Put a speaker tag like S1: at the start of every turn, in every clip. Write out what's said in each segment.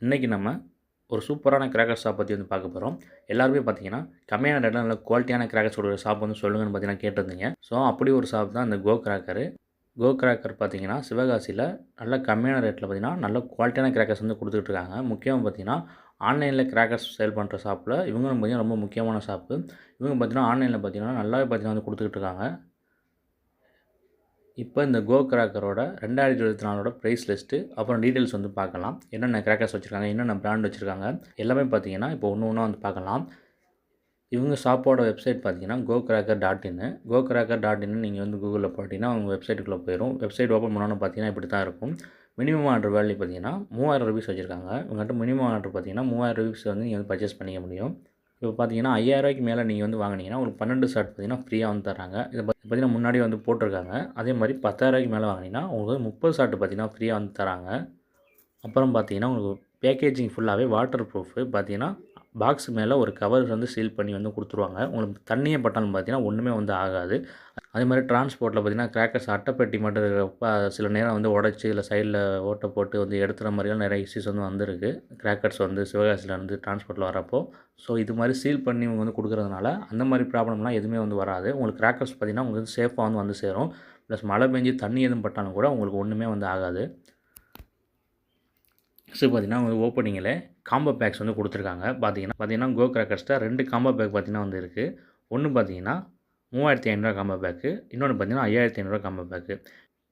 S1: இன்றைக்கி நம்ம ஒரு சூப்பரான கிராக்கர் ஷாப் பற்றி வந்து பார்க்க போகிறோம். எல்லாருமே பார்த்தீங்கன்னா, கம்மியான ரேட்ல நல்ல குவாலிட்டியான கிராக்கர்ஸோட ஷாப் வந்து சொல்லுங்கன்னு பார்த்தீங்கன்னா கேட்டிருந்தீங்க. ஸோ அப்படி ஒரு ஷாப் தான் இந்த கோ கிராக்கரு. கோ கிராக்கர் பார்த்தீங்கன்னா, சிவகாசியில் நல்ல கம்மியான ரேட்டில் பார்த்தீங்கன்னா, நல்ல குவாலிட்டியான கிராக்கர்ஸ் வந்து கொடுத்துட்டு இருக்காங்க. முக்கியமாக பார்த்தீங்கன்னா, ஆன்லைனில் கிராக்கர்ஸ் சேல் பண்ணுற ஷாப்பில் இவங்களும் பார்த்தீங்கன்னா ரொம்ப முக்கியமான ஷாப்பு. இவங்க பார்த்தீங்கன்னா ஆன்லைனில் பார்த்தீங்கன்னா நல்லாவே பார்த்தீங்கன்னா வந்து கொடுத்துக்கிட்டு இருக்காங்க. இப்போ இந்த கோ கிராக்கரோட 2024 ப்ரைஸ் லிஸ்ட்டு அப்புறம் டீட்டெயில்ஸ் வந்து பார்க்கலாம். என்னென்ன கிராக்கர்ஸ் வச்சுருக்காங்க, என்னென்ன பிராண்ட் வச்சுருக்காங்க எல்லாமே பார்த்தீங்கன்னா இப்போ ஒன்று ஒன்றா வந்து பார்க்கலாம். இவங்க ஷாப்போட வெப்சைட் பார்த்தீங்கன்னா gokracker.in. gokracker.in நீங்கள் வந்து கூகுளில் போட்டிங்கன்னா அவங்க வெப்சைட்டுக்குள்ளே போயிடும். வெப்சைட் ஓப்பன் பண்ணோன்னு பார்த்தீங்கன்னா இப்படி தான் இருக்கும். மினிமம் ஆர்டர் வேல்யூ பார்த்தீங்கன்னா ₹3000 வச்சுருக்காங்க. இவங்ககிட்ட மினிமம் ஆர்டர் பார்த்தீங்கன்னா ₹3000 வந்து நீங்கள் வந்து பர்ச்சேஸ் பண்ணிக்க முடியும். இப்போ பார்த்தீங்கன்னா ₹5000 மேலே நீங்கள் வந்து வாங்கினீங்கன்னா உங்களுக்கு 12 ஷார்ட் பார்த்தீங்கன்னா ஃப்ரீயாக வந்து தராங்க. இதை பார்த்தீங்கன்னா முன்னாடியே வந்து போட்டிருக்காங்க. அதே மாதிரி ₹10,000 மேலே வாங்கினீங்கன்னா உங்களுக்கு 30 ஷார்ட் பார்த்தீங்கன்னா ஃப்ரீயாக வந்து தராங்க. அப்புறம் பார்த்தீங்கன்னா உங்களுக்கு பேக்கேஜிங் ஃபுல்லாகவே வாட்டர் ப்ரூஃபு பார்த்தீங்கன்னா பாக்ஸ் மேலே ஒரு கவர் வந்து சீல் பண்ணி வந்து கொடுத்துருவாங்க. உங்களுக்கு தண்ணியே பட்டாலும் பார்த்தீங்கன்னா ஒன்றுமே வந்து ஆகாது. அதே மாதிரி டிரான்ஸ்போர்ட்டில் பார்த்தீங்கன்னா கிராக்கர்ஸ் அட்டைப்பெட்டி மட்டும் இருக்கிறப்ப சில நேரம் வந்து உடச்சி இல்லை சைடில் ஓட்டை போட்டு வந்து எடுத்துகிற மாதிரிலாம் நிறைய இஷ்யூஸ் வந்து வந்திருக்கு. கிராக்கர்ஸ் வந்து சிவகாசியில் வந்து டிரான்ஸ்போர்ட்டில் வரப்போ. ஸோ இது மாதிரி சீல் பண்ணி இவங்க வந்து கொடுக்குறதுனால அந்த மாதிரி ப்ராப்ளம்லாம் எதுவுமே வந்து வராது. உங்களுக்கு கிராக்கர்ஸ் பார்த்தீங்கன்னா உங்களுக்கு சேஃபாக வந்து சேரும். ப்ளஸ் மழை பெஞ்சு தண்ணி எதுவும் பட்டாலும் கூட உங்களுக்கு ஒன்றுமே வந்து ஆகாது. நெக்ஸ்ட்டு பார்த்தீங்கன்னா வந்து ஓப்பனிங்கில் காம்போ பேக்ஸ் வந்து கொடுத்துருக்காங்க. பார்த்தீங்கன்னா கோ கிராக்கர்ஸ்ட்ட 2 காம்போ பேக் பார்த்தீங்கன்னா வந்து இருக்குது. ஒன்று பார்த்தீங்கன்னா ₹3500 காம்போ பேக்கு, இன்னொன்று பார்த்தீங்கன்னா ₹5500 combo pack.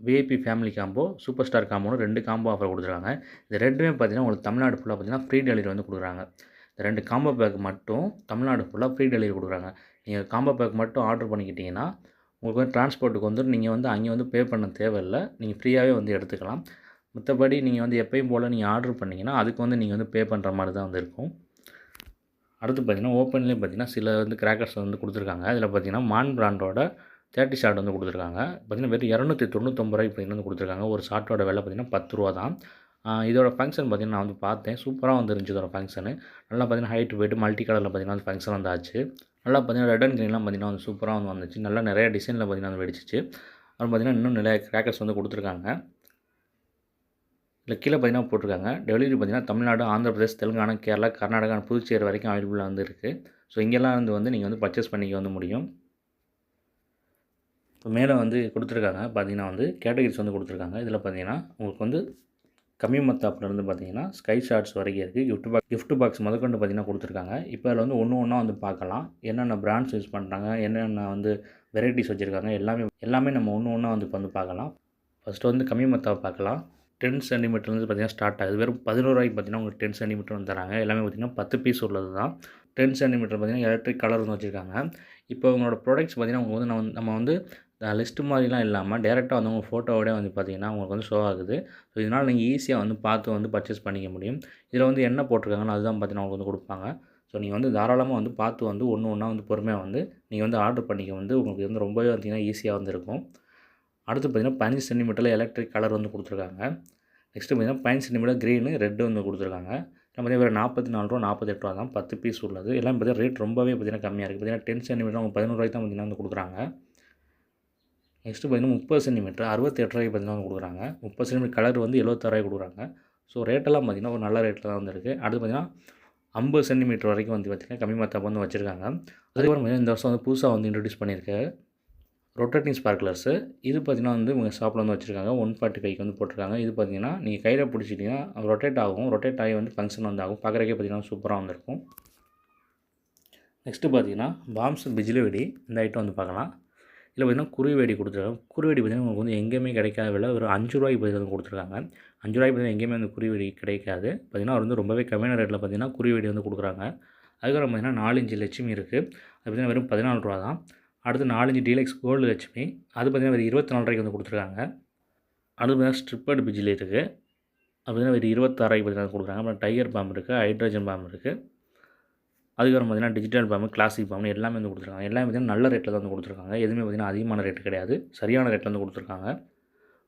S1: VIP family combo, super star காம்போன்னு 2 காம்போ ஆஃபர் கொடுத்துருக்காங்க. இது 2மே பார்த்தீங்கன்னா உங்களுக்கு தமிழ்நாடு ஃபுல்லாக பார்த்தீங்கன்னா ஃப்ரீ டெலிவரி வந்து கொடுக்குறாங்க. இந்த 2 காம்போ பேக் மட்டும் தமிழ்நாடு ஃபுல்லாக ஃப்ரீ டெலிவரி கொடுக்குறாங்க. நீங்கள் காம்போ பேக் மட்டும் ஆர்டர் பண்ணிக்கிட்டிங்கன்னா உங்களுக்கு வந்து டிரான்ஸ்போர்ட்டுக்கு வந்து நீங்கள் வந்து அங்கே வந்து பே பண்ண தேவையில்லை. நீங்கள் ஃப்ரீயாகவே வந்து எடுத்துக்கலாம். மற்றபடி நீங்கள் வந்து எப்பயும் போல் நீங்கள் ஆர்டர் பண்ணிங்கன்னா அதுக்கு வந்து நீங்கள் வந்து பே பண்ணுற மாதிரி தான் வந்து இருக்கும். அடுத்து பார்த்தீங்கன்னா ஓப்பன்லேயே பார்த்தீங்கன்னா சில வந்து கிராக்கர்ஸ் வந்து கொடுத்துருக்காங்க. அதில் பார்த்தீங்கன்னா மான் பிராண்டோட 30 ஷாட் வந்து கொடுத்துருக்காங்க. பார்த்தீங்கன்னா வெறும் ₹299 இப்படி வந்து கொடுத்துருக்காங்க. ஒரு ஷாட்டோட விலை பார்த்தீங்கன்னா ₹10 தான். இதோட ஃபங்க்ஷன் பார்த்தீங்கன்னா நான் வந்து பார்த்தேன். சூப்பராக வந்து இருந்துச்சு இதோட ஃபங்க்ஷனு. நல்லா பார்த்தீங்கன்னா ஹைட் போய்ட்டு மல்டி கலரில் பார்த்தீங்கன்னா வந்து ஃபங்க்ஷன் வந்து ஆச்சு. நல்லா பார்த்தீங்கன்னா ரெட் அண்ட் க்ரீன்லாம் பார்த்தீங்கன்னா வந்து சூப்பராக வந்து வந்துச்சு. நல்லா நிறைய டிசைனில் பார்த்தீங்கன்னா வந்து வெடிச்சிச்சு. அப்புறம் பார்த்தீங்கன்னா இன்னும் நிறைய கிராக்கர்ஸ் வந்து கொடுத்துருக்காங்க. இதில் கீழே பார்த்தீங்கன்னா போட்டிருக்காங்க. டெலிவரி பார்த்தீங்கன்னா தமிழ்நாடு, ஆந்திர பிரதேஷ், தெலுங்கானா, கேரளா, கர்நாடகா, புதுச்சேரி வரைக்கும் அவைலபிளாக வந்து இருக்குது. ஸோ இங்கெல்லாம் வந்து நீங்கள் வந்து பர்ச்சேஸ் பண்ணிக்க வந்து முடியும். இப்போ மேலே வந்து கொடுத்துருக்காங்க பார்த்தீங்கன்னா வந்து கேட்டகரிஸ் வந்து கொடுத்துருக்காங்க. இதில் பார்த்தீங்கன்னா உங்களுக்கு வந்து கம்மி மத்தாப்புலேருந்து பார்த்தீங்கன்னா ஸ்கை ஷாட்ஸ் வரைக்கும் இருக்குது. கிஃப்ட் பாக்ஸ் முதற்கொண்டு பார்த்தீங்கன்னா கொடுத்துருக்காங்க. இப்போ அதில் வந்து ஒன்று ஒன்றா வந்து பார்க்கலாம். என்னென்ன பிராண்ட்ஸ் யூஸ் பண்ணுறாங்க, என்னென்ன வந்து வெரைட்டிஸ் வச்சுருக்காங்க எல்லாமே நம்ம ஒன்று ஒன்றா வந்து இப்போ வந்து பார்க்கலாம். ஃபஸ்ட்டு வந்து கம்மி மத்தாவை பார்க்கலாம். 10 சென்டிமீட்டர்லேருந்து பார்த்தீங்கன்னா ஸ்டார்ட் ஆகுது. வெறும் ₹11 பார்த்தீங்கன்னா உங்களுக்கு 10 சென்டிமீட்டர் வந்து தராங்க. எல்லாமே பார்த்தீங்கன்னா 10 பீஸ் உள்ளது தான். 10 சென்டிமீட்டர் பார்த்தீங்கன்னா எலக்ட்ரிக் கலர் வந்து வச்சுருக்காங்க. இப்போ உங்களோட ப்ராடக்ட்ஸ் பார்த்தீங்கன்னா உங்களுக்கு வந்து நம்ம வந்து லிஸ்ட்டு மாதிரிலாம் இல்லாமல் டேரெக்டாக வந்து உங்கள் ஃபோட்டோவோடய வந்து பார்த்தீங்கன்னா உங்களுக்கு வந்து ஷோ ஆகுது. ஸோ இதனால் நீங்கள் ஈஸியாக வந்து பார்த்து வந்து பர்ச்சேஸ் பண்ணிக்க முடியும். இதில் வந்து என்ன போட்டிருக்காங்கன்னு அதுதான் பார்த்தீங்கன்னா உங்களுக்கு வந்து கொடுப்பாங்க. ஸோ நீங்கள் வந்து தாராளமாக வந்து பார்த்து வந்து ஒன்று ஒன்றா வந்து பொறுமையாக வந்து நீங்கள் வந்து ஆர்டர் பண்ணிக்க வந்து உங்களுக்கு வந்து ரொம்பவே பார்த்தீங்கன்னா ஈஸியாக வந்து இருக்கும். அடுத்து பார்த்தீங்கன்னா 15 சென்டிமீட்டரில் எலக்ட்ரிக் கலர் வந்து கொடுத்துருக்காங்க. நெக்ஸ்ட்டு பார்த்தீங்கன்னா 15 சென்டிமீட்டர் க்ரீனு, ரெட்டு வந்து கொடுத்துருக்காங்க. பார்த்தீங்கன்னா வெறும் ₹44 ₹48 தான் 10 பீஸ் உள்ளது. எல்லாம் பார்த்தீங்கன்னா ரேட் ரொம்பவே பார்த்தீங்கன்னா கம்மியாக இருக்குது. பார்த்தீங்கன்னா 10 சென்டிமீட்டர் அவங்க ₹11 தான் பார்த்தீங்கன்னா வந்து கொடுக்குறாங்க. நெக்ஸ்ட்டு பார்த்தீங்கன்னா 30 சென்டிமீட்டர் ₹68 பார்த்தீங்கன்னா வந்து கொடுக்குறாங்க. 30 சென்டிமீட்டர் கலர் வந்து ₹76 கொடுக்குறாங்க. ஸோ ரேட்டெல்லாம் பார்த்தீங்கன்னா ஒரு நல்ல ரேட்டில் தான் வந்து இருக்குது. அடுத்து பார்த்தீங்கன்னா 50 சென்டிமீட்டர் வரைக்கும் வந்து பார்த்தீங்கன்னா கம்மி மத்தாப்பு வந்து வச்சுருக்காங்க. அதுக்கப்புறம் பார்த்தீங்கன்னா இந்த வருஷம் வந்து புதுசாக வந்து இன்ட்ரடியூஸ் பண்ணியிருக்கேன் ரொட்டேட்டிங் ஸ்பார்க்லர்ஸு. இது பார்த்தீங்கன்னா வந்து உங்கள் ஷாப்பில் வந்து வச்சுருக்காங்க. 145க்கு வந்து போட்டிருக்காங்க. இது பார்த்தீங்கன்னா நீங்கள் கையில் பிடிச்சிட்டிங்கன்னா ரொட்டேட் ஆகும். ரொட்டேட் ஆகி வந்து ஃபங்க்ஷன் வந்து ஆகும். பார்க்குறக்கே பார்த்தீங்கன்னா சூப்பராக வந்திருக்கும். நெக்ஸ்ட்டு பார்த்தீங்கன்னா பாம்ஸ் பிஜ்லி வெடி. இந்த ஐட்டம் வந்து பார்க்கலாம். இதில் பார்த்தீங்கன்னா குருவி வெடி கொடுத்துருக்காங்க. குருவி வெடி பார்த்தீங்கன்னா உங்களுக்கு வந்து எங்கேயுமே கிடைக்காத விலை ஒரு ₹5 பார்த்தீங்கன்னா கொடுத்துருக்காங்க. ₹5 பார்த்தீங்கன்னா எங்கேயுமே வந்து குருவி வெடி கிடைக்காது. பார்த்தீங்கன்னா அவர் வந்து ரொம்பவே கம்மியான ரேட்டில் பார்த்தீங்கன்னா குருவி வெடி வந்து கொடுக்குறாங்க. அதுக்கப்புறம் பார்த்தீங்கன்னா 4 இன்ச்சு லட்சுமி இருக்குது. அது பார்த்தீங்கன்னா வெறும் ₹14 தான். அடுத்து 4 இன்ச்சு டீலக்ஸ் கோல்டு லட்சுமி. அது பார்த்தீங்கன்னா வெறும் ₹24 வந்து கொடுத்துருக்காங்க. அடுத்து பார்த்தீங்கன்னா ஸ்ட்ரிப்பட் பிஜ்லி இருக்குது. அது பார்த்தீங்கன்னா வெறும் ₹26 பார்த்தீங்கன்னா கொடுக்குறாங்க. அப்புறம் டைகர் பாம் இருக்குது, ஹைட்ரஜன் பாம் இருக்குது. அதுக்கப்புறம் பார்த்தீங்கன்னா டிஜிட்டல் பாம்பு, கிளாசிக் பாம்பு எல்லாமே வந்து கொடுத்துருக்காங்க. எல்லாமே பார்த்தீங்கன்னா நல்ல ரேட்டில் தான் வந்து கொடுத்துருக்காங்க. எதுவுமே பார்த்தீங்கன்னா அதிகமான ரேட்டு கிடையாது. சரியான ரேட்டில் வந்து கொடுத்துருக்காங்க.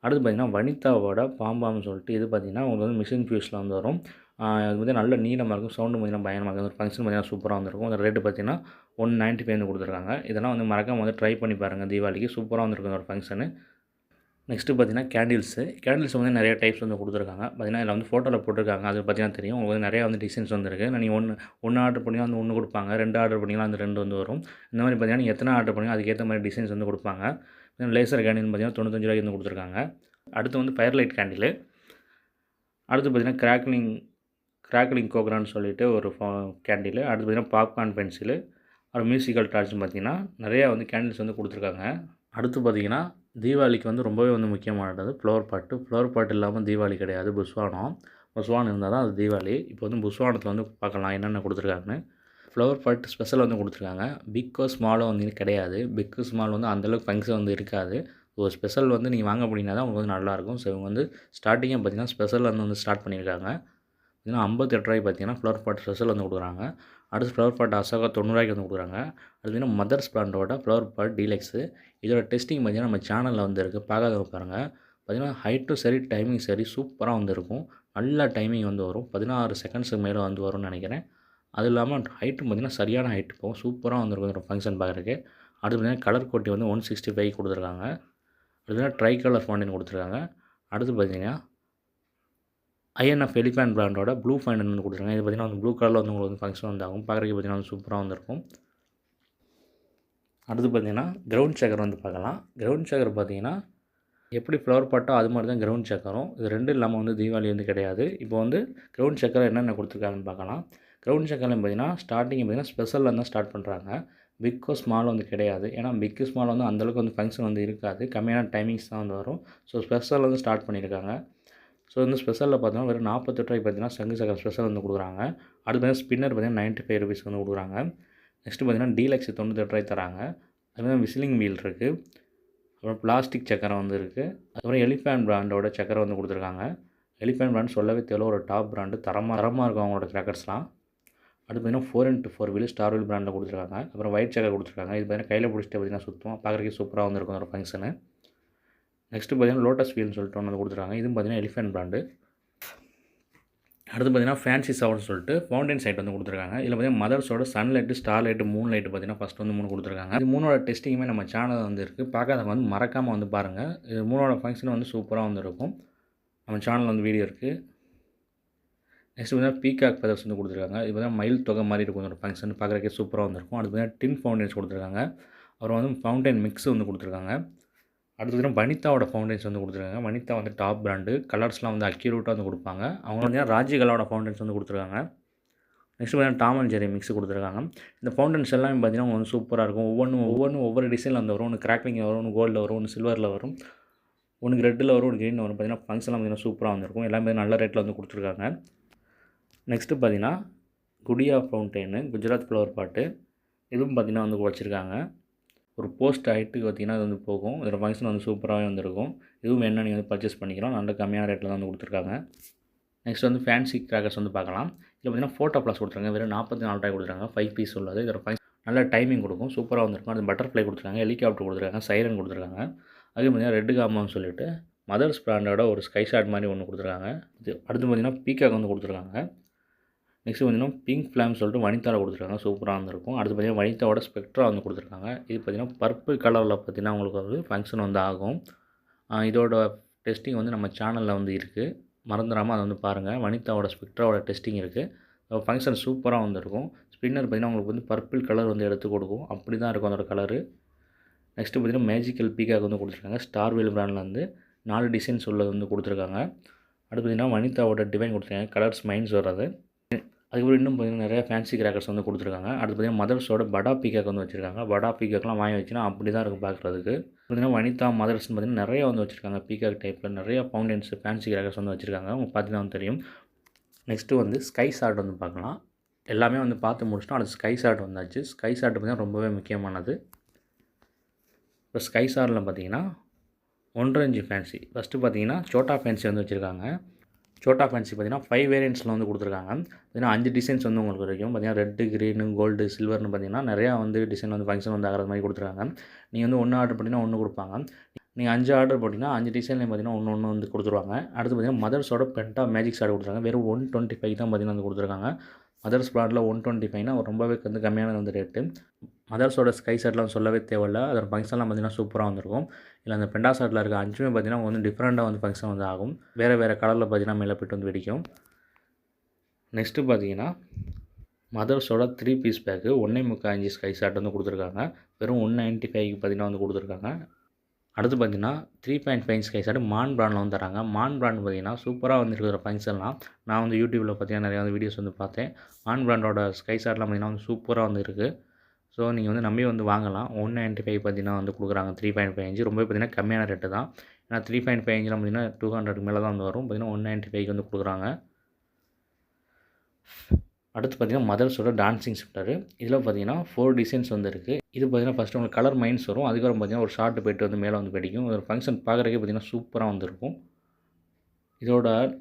S1: அடுத்து பார்த்தீங்கன்னா வனிதாவோட பாம்பாம்னு சொல்லிட்டு இது பார்த்தீங்கன்னா உங்களுக்கு வந்து மிஷின் ஃபியூஸில் வந்து வரும். அது வந்து நல்ல நீளமாக இருக்கும். சவுண்டு பார்த்தீங்கன்னா பயங்கரமாக இருக்கும். ஒரு ஃபங்க்ஷன் பார்த்தீங்கன்னா சூப்பராக வந்துருக்கும். அந்த ரேட்டு பார்த்தீங்கன்னா $195 வந்து கொடுத்துருக்காங்க. இதெல்லாம் வந்து மறக்காம வந்து ட்ரை பண்ணி பாருங்கள். தீபாவளிக்கு சூப்பராக வந்துருக்கும் ஒரு ஃபங்க்ஷனு. நெக்ஸ்ட்டு பார்த்தீங்கன்னா கேண்டில்ஸ் வந்து நிறைய டைப்ஸ் வந்து கொடுத்துருக்காங்க. பார்த்தீங்கன்னா இதில் வந்து ஃபோட்டோவில் போட்டிருக்காங்க. அது பார்த்தீங்கன்னா தெரியும். உங்களுக்கு வந்து நிறையா வந்து டிசைன்ஸ் வந்துருக்கு. நீங்கள் ஒன்று ஆர்டர் பண்ணிங்கன்னா அந்த 1 கொடுப்பாங்க. 2 ஆர்டர் பண்ணிங்கன்னா அந்த 2 வந்து வரும். இந்த மாதிரி பார்த்தீங்கன்னா நீங்கள் எத்தனை ஆர்டர் பண்ணீங்களோ அதுக்கேற்ற மாதிரி டிசைன்ஸ் வந்து கொடுப்பாங்க. லேசர் கேண்டில்னு பார்த்தீங்கன்னா ரூ. 95 வந்து கொடுத்துருக்காங்க. அடுத்து வந்து ஃபயர்லைட் கேண்டிலு. அடுத்து பார்த்தீங்கன்னா கிராக்லிங் கோக்ரான்னு சொல்லிட்டு ஒரு கேண்டிலு. அடுத்து பார்த்தீங்கன்னா பாப்கார்ன் பென்சிலு. அப்புறம் மியூசிக்கல் டார்ச்னு பார்த்தீங்கன்னா நிறையா வந்து கேண்டில்ஸ் வந்து கொடுத்துருக்காங்க. அடுத்து பார்த்தீங்கன்னா தீபாவளிக்கு வந்து ரொம்பவே வந்து முக்கியமானது ஃப்ளவர் பாட் இல்லாமல் தீபாவளி கிடையாது. புஸ்வானம் இருந்தால் தான் அது தீபாவளி. இப்போ வந்து புஸ்வானத்தில் வந்து பார்க்கலாம் என்னென்ன கொடுத்துருக்காங்கன்னு. ஃப்ளவர் பாட் ஸ்பெஷல் வந்து கொடுத்துருக்காங்க. பிக்கோ ஸ்மாலோ வந்து கிடையாது. பிக்கு ஸ்மால் வந்து அந்தளவுக்கு ஃபங்க்ஷன் வந்து இருக்காது. ஒரு ஸ்பெஷல் வந்து நீங்கள் வாங்க போனீங்கன்னா தான் உங்களுக்கு வந்து நல்லாயிருக்கும். ஸோ இவங்க வந்து ஸ்டார்டிங்கே பார்த்தீங்கன்னா ஸ்பெஷல் வந்து ஸ்டார்ட் பண்ணியிருக்காங்க. பார்த்தீங்கன்னா ரூ. 58 பார்த்தீங்கன்னா ஃப்ளவர் பாட் ஸ்பெஷல் வந்து கொடுக்குறாங்க. அடுத்து ஃப்ளவர் பாட் அசோகா ரூ. 90 வந்து கொடுக்குறாங்க. அது பார்த்தீங்கன்னா மதர்ஸ் பிராண்டோட ஃப்ளவர் பாட் டீலக்ஸு. இதோட டெஸ்டிங் பார்த்தீங்கன்னா நம்ம சேனலில் வந்து இருக்குது. பார்க்காதவங்க பாருங்கள். பார்த்தீங்கன்னா ஹைட்டும் சரி டைமிங் சரி சூப்பராக வந்து இருக்கும். நல்ல டைமிங் வந்து வரும். 16 செகண்ட்ஸுக்கு மேலே வந்து வரும்னு நினைக்கிறேன். அது இல்லாமல் ஹைட்டும் பார்த்தீங்கன்னா சரியான ஹைட் போகும். சூப்பராக வந்துருக்கும் இந்த ஃபங்க்ஷன் பார்க்குறதுக்கு. அடுத்து பார்த்தீங்கன்னா கலர் கோட்டி வந்து 165 கொடுத்துருக்காங்க. பார்த்தீங்கன்னா ட்ரை கலர் ஃபவுண்டைன் கொடுத்துருக்காங்க. அடுத்து பார்த்தீங்கன்னா ஐஎன்எஃப் எலிஃபேண்ட் பிராண்டோட ப்ளூ ஃபவுண்டைன் வந்து கொடுத்துருக்காங்க. இது பார்த்தீங்கன்னா வந்து ப்ளூ கலரில் வந்து உங்களுக்கு வந்து ஃபங்க்ஷன் வந்து ஆகும். பார்க்குறதுக்கு பார்த்தீங்கன்னா வந்து சூப்பராக வந்துருக்கும். அடுத்து பார்த்தீங்கன்னா கிரவுண்ட் ஷேக்கர் வந்து பார்க்கலாம். கிரவுண்ட் ஷேக்கர் பார்த்தீங்கன்னா எப்படி ஃப்ளவர் பாட்டோ அது மாதிரி தான் கிரவுண்ட் ஷேக்கரும். இது ரெண்டும் இல்லாமல் வந்து தீபாவளி வந்து கிடையாது. இப்போ வந்து கிரவுண்ட் ஷேக்கர் என்னென்ன கொடுத்துருக்காங்கன்னு பார்க்கலாம். கிரவுண்ட் ஷேக்கரில் பார்த்தீங்கன்னா ஸ்டார்டிங் பார்த்தீங்கன்னா ஸ்பெஷலில் தான் ஸ்டார்ட் பண்ணுறாங்க. பிக்கோ ஸ்மால் வந்து கிடையாது. ஏன்னா பிக்கு ஸ்மால் வந்து அந்தளவுக்கு வந்து ஃபங்க்ஷன் வந்து இருக்காது. கம்மியான டைமிங்ஸ் தான் வந்து வரும். ஸோ ஸ்பெஷல் வந்து ஸ்டார்ட் பண்ணியிருக்காங்க. ஸோ வந்து ஸ்பெஷலில் பார்த்தீங்கன்னா வெறும் ரூ. 48 பார்த்தீங்கன்னா சங்கு சக்கரம் ஸ்பெஷல் வந்து கொடுக்குறாங்க. அடுத்து பார்த்தீங்கன்னா ஸ்பின்னர் பார்த்தீங்கன்னா ₹95 வந்து கொடுக்குறாங்க. நெக்ஸ்ட்டு பார்த்தீங்கன்னா டீலக்ஸ் ₹98 தராங்க. அதுமாதிரி விசிலிங் வீல் இருக்குது. அப்புறம் பிளாஸ்டிக் சக்கரம் வந்து இருக்குது. அதுக்கப்புறம் எலிஃபேண்ட் பிராண்டோட சக்கரம் வந்து கொடுத்துருக்காங்க. எலிஃபேண்ட் பிராண்ட் சொல்லவே தேவையில்ல, ஒரு டாப் பிராண்டு. தரமாக இருக்கும் அவங்களோட கிராக்கர்ஸ்லாம். அடுத்து பார்த்தீங்கன்னா 4x4 வீல் ஸ்டார் வீல் பிராண்டில் கொடுத்துருக்காங்க. அப்புறம் ஒயிட் சக்கர் கொடுத்துருக்காங்க. இது பார்த்தீங்கன்னா கையில் பிடிச்சிட்டு பார்த்தீங்கன்னா சுத்தம் பார்க்குறதுக்கு சூப்பராக வந்துருக்கும் ஒரு ஃபங்க்ஷனு. நெக்ஸ்ட்டு பார்த்தீங்கன்னா லோட்டஸ் வீல்னு சொல்லிட்டு ஒன்று கொடுத்துருக்காங்க. இதுவும் பார்த்தீங்கன்னா எலிஃபேண்ட் பிராண்டு. அடுத்து பார்த்தீங்கன்னா ஃபேன்சி சவுண்ட்னு சொல்லிட்டு ஃபவுண்டைன் சைட் வந்து கொடுத்துருக்காங்க. இதில் பார்த்தீங்கன்னா மதர்ஸோட sunlight, star light, moon light பார்த்தீங்கன்னா ஃபஸ்ட் வந்து 3 கொடுத்துருக்காங்க. இது 3ஓட டெஸ்டிங்குமே நம்ம சேனல் வந்து இருக்குது. பார்க்காதவங்க வந்து மறக்காமல் வந்து பாருங்கள். இது 3ஓட ஃபங்க்ஷன் வந்து சூப்பராக வந்து இருக்கும். நம்ம சேனலில் வந்து வீடியோ இருக்குது. நெக்ஸ்ட் பார்த்தீங்கன்னா பீகாக் ஃபெதர்ஸ் வந்து கொடுத்துருக்காங்க. இது பார்த்தீங்கன்னா மயில் தொகை மாதிரி இருக்கும் ஒரு ஃபங்க்ஷன். பார்க்குறதுக்கே சூப்பராக வந்துருக்கும். அடுத்து பார்த்தீங்கன்னா டின் ஃபவுண்டன்ஸ் கொடுத்துருக்காங்க. அப்புறம் வந்து ஃபவுண்டைன் மிக்ஸ் வந்து கொடுத்துருக்காங்க. அடுத்து பார்த்தீங்கன்னா வனிதாவோட ஃபவுண்டன்ஸ் வந்து கொடுத்துருக்காங்க. வனிதா வந்து டாப் பிராண்டு. கலர்ஸ்லாம் வந்து அக்யூரேட்டாக வந்து கொடுப்பாங்க. அவங்க வந்து ராஜிகலாவோட ஃபவுண்டன்ஸ் வந்து கொடுத்துருக்காங்க. நெக்ஸ்ட் பார்த்தீங்கன்னா டாம் அண்ட் ஜெர்ரி மிக்ஸ் கொடுத்துருக்காங்க. இந்த ஃபவுண்டன்ஸ் எல்லாமே பார்த்தீங்கன்னா வந்து சூப்பராக இருக்கும். ஒவ்வொரு டிசைனில் வந்து வரும். ஒன்று கிராக்லிங்கில் வரும், ஒன்று கோல்டில் வரும், ஒன்று சில்வரில் வரும், ஒன்று ரெட்டில் வரும், ஒன்று க்ரீனில் வரும். பார்த்தீங்கன்னா ஃபங்க்ஷன்லாம் பார்த்தீங்கன்னா சூப்பராக வந்துருக்கும். எல்லாமே நல்ல ரேட்டில் வந்து கொடுத்துருக்காங்க. நெக்ஸ்ட்டு பார்த்தீங்கன்னா குடியா ஃபவுண்டைனு குஜராத் ஃப்ளவர் பாட்டு. இதுவும் பார்த்தீங்கன்னா வந்து வச்சுருக்காங்க. ஒரு போஸ்ட் ஹைட்டுக்கு பார்த்தீங்கன்னா அது வந்து போகும். இதோட ஃபங்க்ஷன் வந்து சூப்பராகவே வந்துருக்கும். இதுவும் என்ன நீங்கள் வந்து பர்ச்சேஸ் பண்ணிக்கலாம். நல்ல கம்மியான ரேட்டில் தான் வந்து கொடுத்துருக்காங்க. நெக்ஸ்ட் வந்து ஃபேன்சி கிராக்கர்ஸ் வந்து பார்க்கலாம். இதில் பார்த்தீங்கன்னா ஃபோட்டோ ப்ளஸ் கொடுத்துருக்காங்க. வெறும் ₹44 கொடுத்துருக்காங்க. 5 பீஸ் உள்ளது. இதோட ஃபங்க்ஷன் நல்ல டைமிங் கொடுக்கும். சூப்பராக வந்துருக்கும். அது பட்டர்ஃப்ளை கொடுத்துருக்காங்க, ஹெலிகாப்டர் கொடுத்துருக்காங்க, சைரன் கொடுத்துருக்காங்க. அதே பார்த்தீங்கன்னா ரெட் காமான்னு சொல்லிட்டு மதர்ஸ் பிராண்டோட ஒரு ஸ்கை ஷாட் மாதிரி ஒன்று கொடுத்துருக்காங்க. இது அடுத்து பார்த்தீங்கன்னா பீகாக் வந்து கொடுத்துருக்காங்க. நெக்ஸ்ட் பார்த்தீங்கன்னா பிங்க் ஃப்ளாம் சொல்லிட்டு வனிதாவில் கொடுத்துருக்காங்க. சூப்பராக வந்துருக்கும். அடுத்து பார்த்தீங்கன்னா வனிதாவோட ஸ்பெக்ட்ரா வந்து கொடுத்துருக்காங்க. இது பார்த்தீங்கன்னா பர்பிள் கலரில் பார்த்தீங்கன்னா உங்களுக்கு வந்து ஃபங்க்ஷன் வந்து ஆகும். இதோட டெஸ்டிங் வந்து நம்ம சேனலில் வந்து இருக்குது. மறந்துடாமல் அதை வந்து பாருங்கள். வனிதாவோட ஸ்பெக்ட்ராவோட டெஸ்டிங் இருக்குது. ஃபங்க்ஷன் சூப்பராக வந்துருக்கும். ஸ்பின்னர் பார்த்தீங்கன்னா உங்களுக்கு வந்து பர்பிள் கலர் வந்து எடுத்து கொடுக்கும். அப்படி தான் இருக்கும் அதோட கலரு. நெக்ஸ்ட்டு பார்த்தீங்கன்னா மேஜிக்கல் பீகாக் வந்து கொடுத்துருக்காங்க. ஸ்டார் வீல் பிராண்டில் வந்து 4 டிசைன்ஸ் உள்ளது வந்து கொடுத்துருக்காங்க. அடுத்து பார்த்தீங்கன்னா வனிதாவோட டிவைன் கொடுத்துருக்காங்க. கலர்ஸ் மைண்ட்ஸ் வர்றது. அதுக்கப்புறம் இன்னும் பார்த்தீங்கன்னா நிறையா ஃபேன்சி கிராக்கர்ஸ் வந்து கொடுத்துருக்காங்க. அடுத்து பார்த்தீங்கன்னா மதர்ஸோட படா பீகாக் வந்து வச்சுருக்காங்க. படா பீகாக்லாம் வாங்கி வச்சுன்னா அப்படி தான் இருக்கும் பார்க்குறதுக்கு. பார்த்தீங்கன்னா வனிதா மதர்ஸ்னு பார்த்தீங்கன்னா நிறையா வந்து வச்சுருக்காங்க. பீகாக் டைப்பில் நிறையா ஃபவுண்டன்ஸ் ஃபேன்சி கிராக்கர்ஸ் வந்து வச்சுருக்காங்க. உங்களுக்கு பார்த்தீங்கன்னா வந்து தெரியும். நெக்ஸ்ட்டு வந்து ஸ்கை ஷாட் வந்து பார்க்கலாம். எல்லாமே வந்து பார்த்து முடிச்சிட்டோம். அடுத்து ஸ்கை ஷாட் வந்தாச்சு. ஸ்கை ஷாட் பார்த்தீங்கன்னா ரொம்பவே முக்கியமானது. இப்போ ஸ்கை ஷாட்டில் பார்த்தீங்கன்னா 1.5 இன்ச் ஃபேன்சி. ஃபஸ்ட்டு பார்த்தீங்கன்னா சோட்டா ஃபேன்சி வந்து வச்சுருக்காங்க. சோட்டா ஃபேன்சி பார்த்தீங்கன்னா 5 வேரியண்ட்ஸில் வந்து கொடுத்துருக்காங்க. பார்த்தீங்கன்னா 5 டிசைன்ஸ் வந்து உங்களுக்கு கிடைக்கும். பார்த்தீங்கன்னா ரெட்டு, க்ரீனு, கோல்டு, சில்வர்னு பார்த்தீங்கன்னா நிறையா வந்து டிசைன் வந்து ஃபங்க்ஷன் வந்து ஆகிற மாதிரி கொடுத்துருக்காங்க. நீங்கள் வந்து 1 ஆர்டர் பண்ணிங்கன்னா 1 கொடுப்பாங்க. நீங்கள் 5 ஆர்டர் போட்டிங்கன்னா 5 டிசைன்லேயும் பார்த்தீங்கன்னா ஒன்று வந்து கொடுத்துருவாங்க. அடுத்து பார்த்தீங்கன்னா மதர்ஸோட பென்டா மேஜிக் ஷாட் கொடுத்துருக்காங்க. வெறும் 125 தான் பார்த்தீங்கன்னா வந்து கொடுத்துருக்காங்க. மதர்ஸ் பிராண்டில் 125னா ரொம்பவே வந்து கம்மியான வந்து ரேட்டு. மதர்ஸோட ஸ்கை ஷாட்லாம் சொல்லவே தேவையில்ல. அதோட ஃபங்க்ஷன்லாம் பார்த்திங்கன்னா சூப்பராக வந்திருக்கும். இதில் அந்த பெண்டா ஷாட்டில் இருக்க 5மே பார்த்திங்கன்னா வந்து டிஃப்ரெண்ட்டாக வந்து ஃபங்க்ஷன் வந்து ஆகும். வேறு வேறு கலரில் பார்த்திங்கன்னா மேலே போய்ட்டு வந்து வெடிக்கும். நெக்ஸ்ட்டு பார்த்திங்கன்னா மதர்ஸோட 3 piece pack 1.25 inch sky shot வந்து கொடுத்துருக்காங்க. வெறும் 195க்கு பார்த்திங்கன்னா வந்து கொடுத்துருக்காங்க. அடுத்து பார்த்திங்கன்னா 3.5 இன்ச் ஸ்கை ஷாட் மான் பிராண்டில் வந்து தராங்க. மான் பிராண்ட் பார்த்திங்கன்னா சூப்பராக வந்து இருக்கிற ஃபங்க்ஷன்லாம் நான் வந்து யூடியூப்பில் பார்த்திங்கன்னா நிறையா வந்து வீடியோஸ் வந்து பார்த்தேன். மான் பிராண்டோட ஸ்கை ஷாட்லாம் பார்த்திங்கன்னா வந்து சூப்பராக வந்து இருக்குது. ஸோ நீங்கள் வந்து நம்பி வந்து வாங்கலாம். 195 பார்த்தீங்கன்னா வந்து கொடுக்குறாங்க. 3.5 இன்ச் ரொம்பவே பார்த்தீங்கன்னா கம்மியான ரேட்டு தான். ஏன்னா 3.5 இன்ச்லாம் பார்த்தீங்கன்னா 200க்கு மேலே தான் வந்து வரும். பார்த்தீங்கன்னா 195க்கு வந்து கொடுக்குறாங்க. அடுத்து பார்த்தீங்கன்னா மதர்ஸோட டான்சிங் ஸ்வெட்டரு. இதில் பார்த்தீங்கன்னா 4 டிசைன்ஸ் வந்து இருக்குது. இது பார்த்தீங்கன்னா ஃபஸ்ட்டு உங்களுக்கு கலர் மைன்ஸ் வரும். அதுக்கப்புறம் பார்த்தீங்கன்னா ஒரு ஷார்ட் போய்ட்டு வந்து மேலே வந்து வெடிக்கும். ஒரு ஃபங்க்ஷன் பார்க்குறதுக்கே பார்த்தீங்கன்னா சூப்பராக வந்துருக்கும்.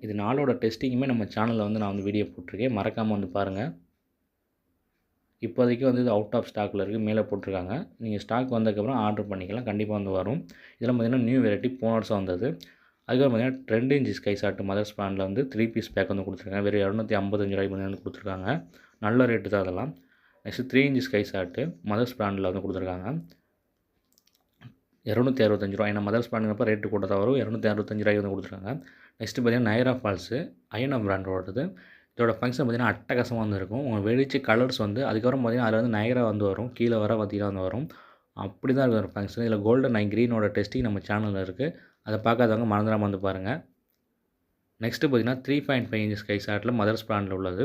S1: இது 4ஓட டெஸ்டிங்குமே நம்ம சேனலில் வந்து நான் வந்து வீடியோ போட்டிருக்கேன். மறக்காமல் வந்து பாருங்கள். இப்போதைக்கு வந்து இது அவுட் ஆஃப் ஸ்டாக்கில் இருக்குது. மேலே போட்டிருக்காங்க. நீங்கள் ஸ்டாக் வந்ததுக்கப்புறம் ஆர்டர் பண்ணிக்கலாம். கண்டிப்பாக வந்து வரும். இதெல்லாம் பார்த்திங்கன்னா நியூ வெரைட்டி போன வருஷம் வந்தது. அதுக்கப்புறம் பார்த்திங்கன்னா 2 இன்ச் ஸ்கை ஷாட் மதர்ஸ் பிராண்டில் வந்து 3 பீஸ் பேக் வந்து கொடுத்துருக்காங்க. வெறும் 255 வந்து கொடுத்துருக்காங்க. நல்ல ரேட்டு தான் அதெல்லாம். Next 3 inch sky shot Mothers பிராண்டில் வந்து கொடுத்துருக்காங்க. 265 ஏன்னா மதர்ஸ் பிராண்டுங்கிறப்ப ரேட்டு கூட தான் வரும். 265 வந்து கொடுத்துருக்காங்க. நெக்ஸ்ட்டு பார்த்திங்கன்னா நயரா ஃபால்ஸு ஐஎன்எஃப் பிராண்டோடது. இதோட ஃபங்க்ஷன் பார்த்திங்கன்னா அட்டகாசமாக வந்து இருக்கும். உங்களுக்கு வெடிச்சு கலர்ஸ் வந்து அதுக்கப்புறம் பார்த்திங்கன்னா அதில் வந்து நயரா வந்து வரும். கீழே வர பார்த்திங்கன்னா வந்து வரும். அப்படி தான் இருக்கும் ஒரு ஃபங்க்ஷன். இதில் கோல்டன் ஐ க்ரீனோட டெஸ்டிங் நம்ம சேனலில் இருக்குது. அதை பார்க்காதவங்க மறந்துடாமல் வந்து பாருங்கள். நெக்ஸ்ட்டு பார்த்திங்கன்னா 3.5 இன்ச் ஸ்கை ஷாட்டில் மதர்ஸ் பிராண்டில் உள்ளது.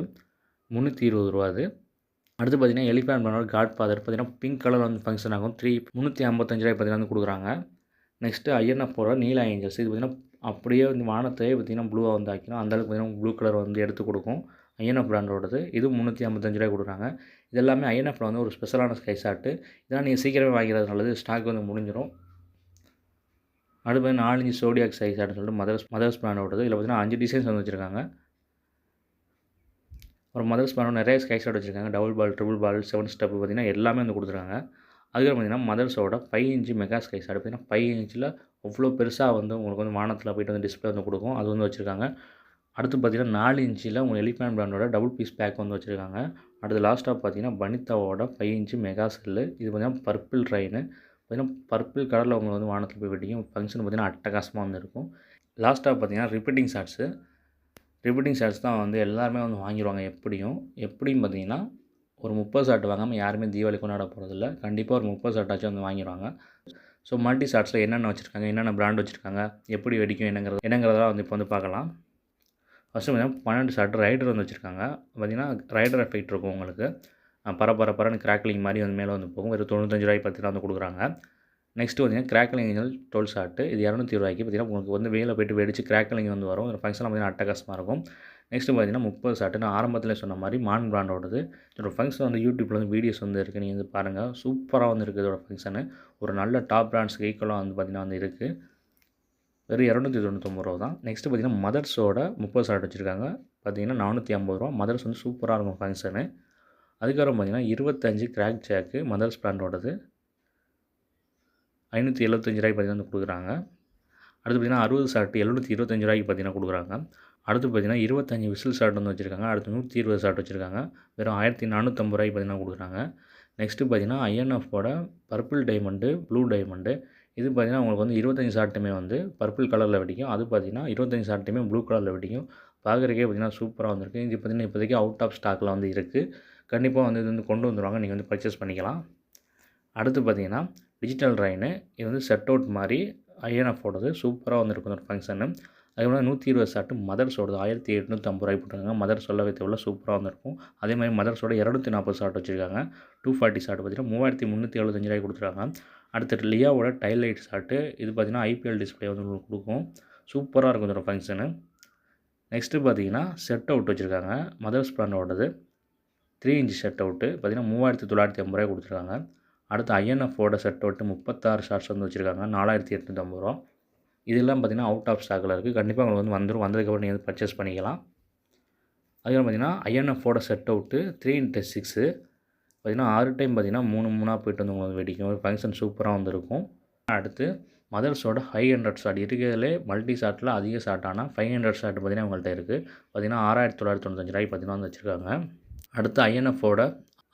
S1: 320 ரூபா அது. அடுத்து பார்த்திங்கன்னா எலிஃபேண்ட் பிராண்டோட காட் ஃபாதர் பார்த்திங்கன்னா பிங்க் கலர் வந்து ஃபங்க்ஷன் ஆகும். 355 பார்த்திங்கன்னா வந்து கொடுக்குறாங்க. நெக்ஸ்ட்டு ஐஎன்எஃப்போட நீலா ஏஞ்சல்ஸ். இது பார்த்திங்கன்னா அப்படியே வந்து வானத்தையே பார்த்திங்கன்னா ப்ளூவாக வந்து ஆக்கிடும். அந்தளவுக்கு பார்த்திங்கன்னா ப்ளூ கலர் வந்து எடுத்து கொடுக்கும். ஐஎன்எஃப் பிராண்டோடது. இது 355 கொடுக்குறாங்க. இது எல்லாமே ஐஎன்எஃப்பில் வந்து ஒரு ஸ்பெஷலான ஸ்கை ஷாட்டு. இதெல்லாம் நீங்கள் சீக்கிரமே வாங்கிறது நல்லது. ஸ்டாக் வந்து முடிஞ்சிடும். அடுத்து 4 இன்ச் சோடியாக் ஸ்கை ஷாட்னு சொல்லிட்டு மதர்ஸ் பிராண்டோடது. இதில் பார்த்திங்கன்னா 5 டிசைன்ஸ் வந்து வச்சுருக்காங்க. ஒரு மதர்ஸ் பிராண்டோட நிறைய ஸ்கை ஷாட் வச்சுருக்காங்க. டபுள் பால், ட்ரிபிள் பால், 7 ஸ்டெப்பு பார்த்திங்கன்னா எல்லாமே வந்து கொடுத்துருக்காங்க. அதுக்கப்புறம் பார்த்திங்கன்னா மதர்ஸோட 5 இன்ச் மெகா ஸ்கை ஷாட் பார்த்திங்கன்னா 5 இன்ச்சில் அவ்வளோ பெருசாக வந்து உங்களுக்கு வந்து வானத்தில் போய்ட்டு வந்து டிஸ்பிளே வந்து கொடுக்கும். அது வந்து வச்சுருக்காங்க. அடுத்து பார்த்திங்கன்னா 4 இன்ச்சில் உங்களுக்கு எலிஃபேண்ட் பிராண்டோட டபுள் பீஸ் பேக் வந்து வச்சுருக்காங்க. அடுத்து லாஸ்ட்டாக பார்த்திங்கன்னா பனிதாவோட 5 இன்ச் மெகா செல்லு. இது பார்த்திங்கன்னா பர்பிள் ட்ரெயினு. பார்த்திங்கன்னா பர்பிள் கலரில் உங்களுக்கு வந்து வானத்தில் போய் வெடிக்கும். ஃபங்க்ஷன் பார்த்திங்கன்னா அட்டகாசமாக வந்து இருக்கும். லாஸ்ட்டாக பார்த்திங்கன்னா ரிப்பீட்டிங் ஷாட்ஸ் தான் வந்து எல்லாருமே வந்து வாங்கிடுவாங்க. எப்படின்னு பார்த்திங்கன்னா ஒரு 30 ஷாட் வாங்காமல் யாருமே தீபாவளி கொண்டாட போகிறதில்ல. கண்டிப்பாக ஒரு 30 ஷாட்டாச்சும் வந்து வாங்கிடுவாங்க. ஸோ மல்டி ஷாட்ஸில் என்னென்ன வச்சுருக்காங்க, என்னென்ன பிராண்ட் வச்சுருக்காங்க, எப்படி வெடிக்கும் என்னங்கிறதெல்லாம் வந்து இப்போ வந்து பார்க்கலாம். ஃபஸ்ட்டு பார்த்திங்கன்னா 12 ஷாட் ரைடர் வந்து வச்சுருக்காங்க. பார்த்திங்கன்னா ரைடர் எஃபெக்ட் இருக்கும் உங்களுக்கு. பரன்னு கிராக்லிங் மாதிரி வந்து மேலே வந்து போகும். வெறும் 95 பார்த்திங்கன்னா வந்து கொடுக்குறாங்க. நெக்ஸ்ட்டு பார்த்திங்கன்னா கிராக்லிங் 12 ஷாட்டு. இது 220 பார்த்திங்கன்னா உங்களுக்கு வந்து மேலே போய்ட்டு வெடிச்சு கிராக்லிங் வந்து வரும். இந்த ஃபங்க்ஷன் பார்த்திங்கன்னா அட்டகாசமாக இருக்கும். நெக்ஸ்ட்டு பார்த்திங்கன்னா 30 ஷாட்டு. நான் ஆரம்பத்தில் சொன்ன மாதிரி மான் பிராண்டோடது. இதோட ஃபங்க்ஷன் வந்து யூடியூப்பில் வந்து வீடியோஸ் வந்து இருக்குது. நீங்கள் வந்து பாருங்கள். சூப்பராக வந்து இருக்குது இதோட ஃபங்க்ஷனு. ஒரு நல்ல டாப் பிராண்ட்ஸ்க்கு ஈக்குவலாக வந்து பார்த்திங்கன்னா வந்து இருக்குது. வெறும் 299 ரூபா தான். நெக்ஸ்ட்டு பார்த்திங்கன்னா மதர்ஸோட 30 ஷாட் வச்சுருக்காங்க. பார்த்திங்கன்னா 450 ரூபா. மதர்ஸ் வந்து சூப்பராக இருக்கும் ஃபங்க்ஷனு. அதுக்கப்புறம் பார்த்திங்கன்னா 25 கிராக் ஜாக்கு மதர்ஸ் பிராண்டோடது. 575 பார்த்திங்கன்னா வந்து கொடுக்குறாங்க. அடுத்து பார்த்திங்கன்னா 60 ஷாட்டு 725 பார்த்திங்கன்னா கொடுக்குறாங்க. அடுத்து பார்த்திங்கன்னா 25 விசில் ஷாட் வந்து வச்சுருக்காங்க. அடுத்து 120 ஷாட் வச்சுருக்காங்க. வெறும் 1450 பார்த்திங்கன்னா கொடுக்குறாங்க. நெக்ஸ்ட்டு பார்த்திங்கன்னா ஐஎன்எஃப்போட பர்பிள் டைமண்டு, ப்ளூ டைமண்டு. இது பார்த்திங்கன்னா உங்களுக்கு வந்து 25 ஷாட்டுமே வந்து பர்பிள் கலரில் வெடிக்கும். அது பார்த்திங்கன்னா 25 ஷாட்டுமே ப்ளூ கலரில் வெடிக்கும். பார்க்குறக்கே பார்த்திங்கன்னா சூப்பராக வந்திருக்கு. இது பார்த்திங்கன்னா இப்போதைக்கு அவுட் ஆஃப் ஸ்டாக்கில் வந்து இருக்குது. கண்டிப்பாக வந்து இது வந்து கொண்டு வந்துடுவாங்க. நீங்கள் வந்து பர்ச்சேஸ் பண்ணிக்கலாம். அடுத்து பார்த்திங்கன்னா டிஜிட்டல் ட்ரெயினு. இது வந்து செட் அவுட் மாதிரி ஐஎன்எஃப்போடது சூப்பராக வந்துருக்கும் ஒரு ஃபங்க்ஷனு. அதுக்கப்புறம் 120 ஷாட்டு மதர்ஸோடது 1850 போட்டிருக்காங்க. மதர்ஸ் சொல்லவே தேவையில்ல சூப்பராக வந்துருக்கும். அதே மாதிரி மதர்ஸோட 240 ஷாட் வச்சுருக்காங்க. 240 ஷாட் பார்த்திங்கன்னா 3375 கொடுத்துருக்காங்க. அடுத்து லியாவோட டைல் லைட் ஷாட்டு. இது பார்த்திங்கன்னா ஐபிஎல் டிஸ்பிளே வந்து உங்களுக்கு கொடுக்கும். சூப்பராக இருக்கும் இதோட ஃபங்க்ஷனு. நெக்ஸ்ட்டு பார்த்திங்கன்னா செட் அவுட் வச்சுருக்காங்க. மதர்ஸ் பிராண்டோடது 3 இன்ச் செட் அவுட்டு பார்த்திங்கன்னா 3950 கொடுத்துருக்காங்க. அடுத்து ஐஎன்எஃப்போட செட் அவுட்டு 36 ஷாட்ஸ் வந்து வச்சுருக்காங்க. 4850 ரூபா. இதெல்லாம் பார்த்திங்கன்னா அவுட் ஆஃப் ஸ்டாக்கில் இருக்குது. கண்டிப்பாக உங்களுக்கு வந்து வந்ததுக்கப்புறம் நீங்கள் வந்து பர்ச்சேஸ் பண்ணிக்கலாம். அதுக்கப்புறம் பார்த்திங்கன்னா ஐஎன்எஃப்போட செட் அவுட்டு 3x6 பார்த்திங்கன்னா 6 டைம் பார்த்திங்கன்னா 3 போய்ட்டு வந்து உங்களுக்கு வெடிக்கும். ஒரு ஃபங்க்ஷன் சூப்பராக வந்துருக்கும். அடுத்து மதர்ஸோட 500 ஷாட் இருக்கிறதுலே மல்டி ஷாட்டில் அதிக ஷாட்டான 500 ஷாட் பார்த்திங்கன்னா உங்கள்கிட்ட இருக்குது. பார்த்திங்கன்னா 6995 பார்த்திங்கன்னா வந்து வச்சுருக்காங்க. அடுத்து ஐஎன்எஃப்போட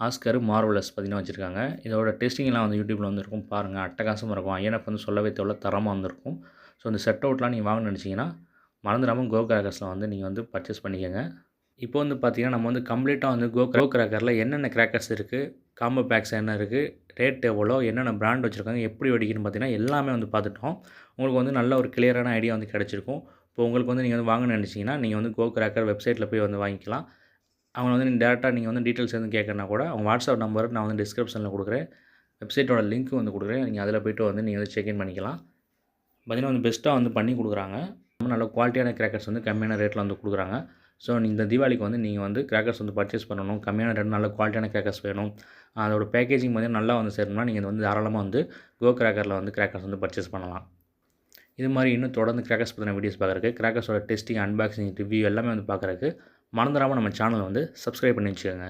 S1: ஆஸ்கர் மார்வலஸ் பார்த்தீங்கன்னா வச்சுருக்காங்க. இதோட டெஸ்டிங்லாம் வந்து யூடியூப்பில் வந்து இருக்கும். பாருங்கள், அட்டகாசமாக இருக்கும். ஐஎன்எஃப் வந்து சொல்லவே தேவையில்ல, தரமாக வந்திருக்கும். ஸோ இந்த செட் அவுட்லாம் நீங்கள் வாங்கணும்னு நினச்சிங்கன்னா மறந்துடாமல் கோ கிராக்கர்ஸில் வந்து நீங்கள் வந்து பர்ச்சேஸ் பண்ணிக்கோங்க. இப்போ வந்து பார்த்தீங்கன்னா நம்ம வந்து கம்ப்ளீட்டாக வந்து கோ கிராக்கரில் என்னென்ன கிராக்கர்ஸ் இருக்குது, காம்போ பேக்ஸ் என்ன இருக்குது, ரேட் எவ்வளோ, என்னென்ன பிராண்ட் வச்சுருக்காங்க, எப்படி வெடிக்குன்னு பார்த்தீங்கன்னா எல்லாமே வந்து பார்த்துட்டோம். உங்களுக்கு வந்து நல்ல ஒரு கிளியரான ஐடியா வந்து கிடச்சிருக்கும். இப்போ உங்களுக்கு வந்து நீங்கள் வந்து வாங்கணும்னு நினச்சிங்கன்னா நீங்கள் வந்து கோ கிராக்கர் வெப்சைட்டில் போய் வந்து வாங்கிக்கலாம். அவங்க வந்து நீங்கள் டேரெக்டாக நீங்கள் வந்து டீட்டெயில்ஸ் எதுவும் கேட்கறனா கூட அவங்க வாட்ஸ்அப் நம்பர் நான் வந்து டிஸ்கிரிப்ஷனில் கொடுக்குறேன். வெப்சைட்டோட லிங்க் வந்து கொடுக்குறேன். நீங்கள் அதில் போய்ட்டு வந்து நீங்கள் வந்து செக்இன் பண்ணிக்கலாம். பார்த்தீங்கன்னா வந்து பெஸ்ட்டாக வந்து பண்ணி கொடுக்குறாங்க. ரொம்ப நல்ல குவாலிட்டியான கிராக்கர்ஸ் வந்து கம்மியான ரேட்டில் வந்து கொடுக்குறாங்க. ஸோ இந்த தீபாவளிக்கு வந்து நீங்கள் வந்து கிராக்கர்ஸ் வந்து பர்ச்சேஸ் பண்ணணும், கம்மியான ரேட் நல்ல குவாலிட்டியான கிராக்கர்ஸ் வேணும், அதோட பேக்கேஜிங் பார்த்தீங்கன்னா நல்லா வந்து சேரணும்னா நீங்கள் வந்து தாராளமாக வந்து கோ கிராக்கரில் வந்து கிராக்கர்ஸ் வந்து பர்ச்சேஸ் பண்ணலாம். இது மாதிரி இன்னும் தொடர்ந்து கிராக்கர்ஸ் பற்றின வீடியோஸ் பார்க்குறக்கு, கிராக்கர்ஸோட டெஸ்டிங், அன்பாக்சிங், ரிவ்யூ எல்லாமே வந்து பார்க்குறக்கு மறந்துடாமல் நம்ம சேனலை வந்து சப்ஸ்கிரைப் பண்ணி வச்சுக்கோங்க.